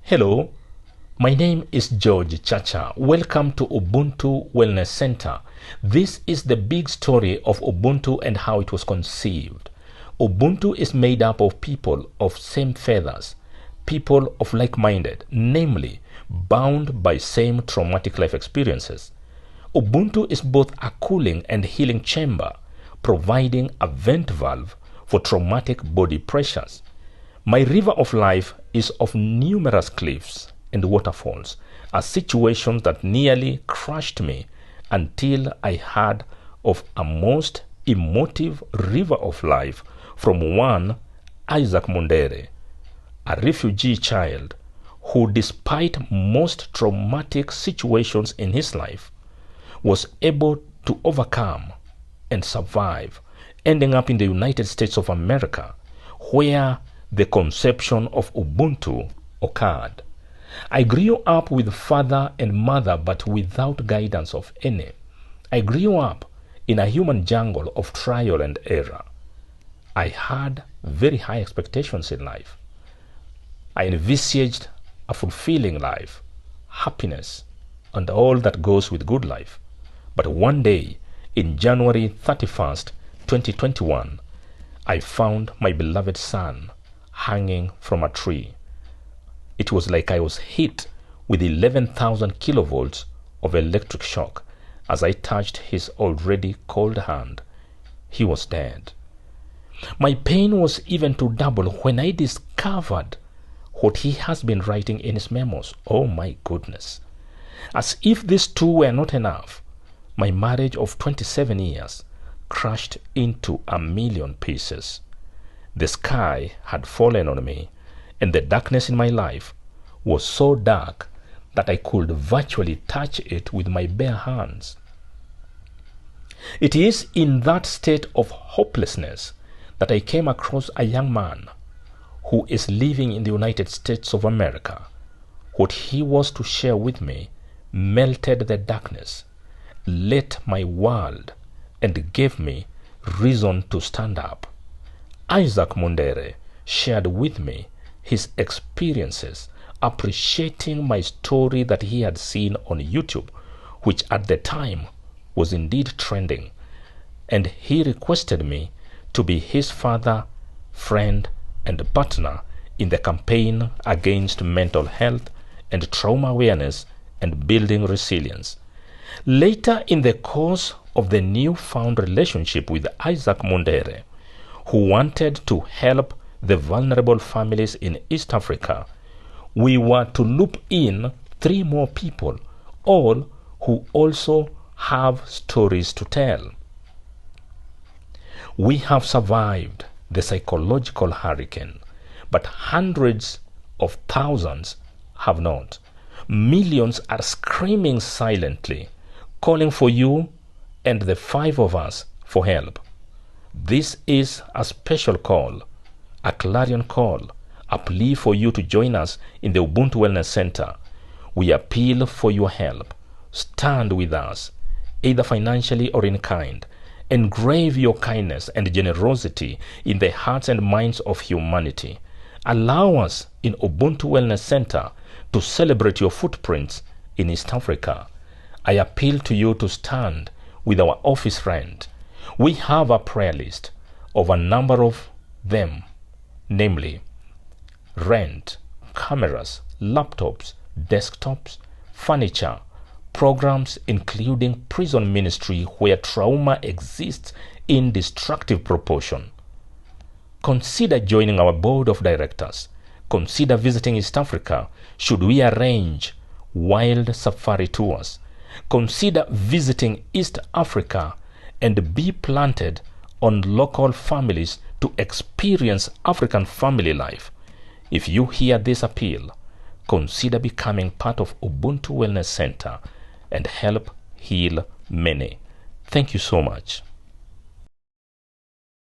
Hello, my name is George Chacha. Welcome to Ubuntu Wellness Center. This is the big story of Ubuntu and how it was conceived. Ubuntu is made up of people of same feathers, people of like-minded, namely bound by same traumatic life experiences. Ubuntu is both a cooling and healing chamber, providing a vent valve for traumatic body pressures. My river of life is of numerous cliffs and waterfalls, a situation that nearly crushed me until I heard of a most emotive river of life from one Isaac Mundere, a refugee child who, despite most traumatic situations in his life, was able to overcome and survive, ending up in the United States of America, where the conception of Ubuntu occurred. I grew up with father and mother, but without guidance of any. I grew up in a human jungle of trial and error. I had very high expectations in life. I envisaged a fulfilling life, happiness, and all that goes with good life. But one day, in January 31st, 2021, I found my beloved son hanging from a tree. It was like I was hit with 11,000 kilovolts of electric shock as I touched his already cold hand. He was dead. My pain was even to double when I discovered what he has been writing in his memos. Oh my goodness. As if these two were not enough, my marriage of 27 years crushed into a million pieces. The sky had fallen on me, and the darkness in my life was so dark that I could virtually touch it with my bare hands. It is in that state of hopelessness that I came across a young man who is living in the United States of America. What he was to share with me melted the darkness, lit my world, and gave me reason to stand up. Isaac Mundere shared with me his experiences, appreciating my story that he had seen on YouTube, which at the time was indeed trending, and he requested me to be his father, friend, and partner in the campaign against mental health and trauma awareness and building resilience. Later in the course of the newfound relationship with Isaac Mundere, who wanted to help the vulnerable families in East Africa, we were to loop in 3 more people, all who also have stories to tell. We have survived the psychological hurricane, but hundreds of thousands have not. Millions are screaming silently, calling for you and the 5 of us for help. This is a special call, a clarion call, a plea for you to join us in the Ubuntu Wellness Center. We appeal for your help. Stand with us, either financially or in kind. Engrave your kindness and generosity in the hearts and minds of humanity. Allow us in Ubuntu Wellness Center to celebrate your footprints in East Africa. I appeal to you to stand with our office rent. We have a prayer list of a number of them, namely rent, cameras, laptops, desktops, furniture, programs including prison ministry where trauma exists in destructive proportion. Consider joining our board of directors. Consider visiting East Africa should we arrange wild safari tours. Consider visiting East Africa and be planted on local families to experience African family life. If you hear this appeal, consider becoming part of Ubuntu Wellness Center and help heal many. Thank you so much.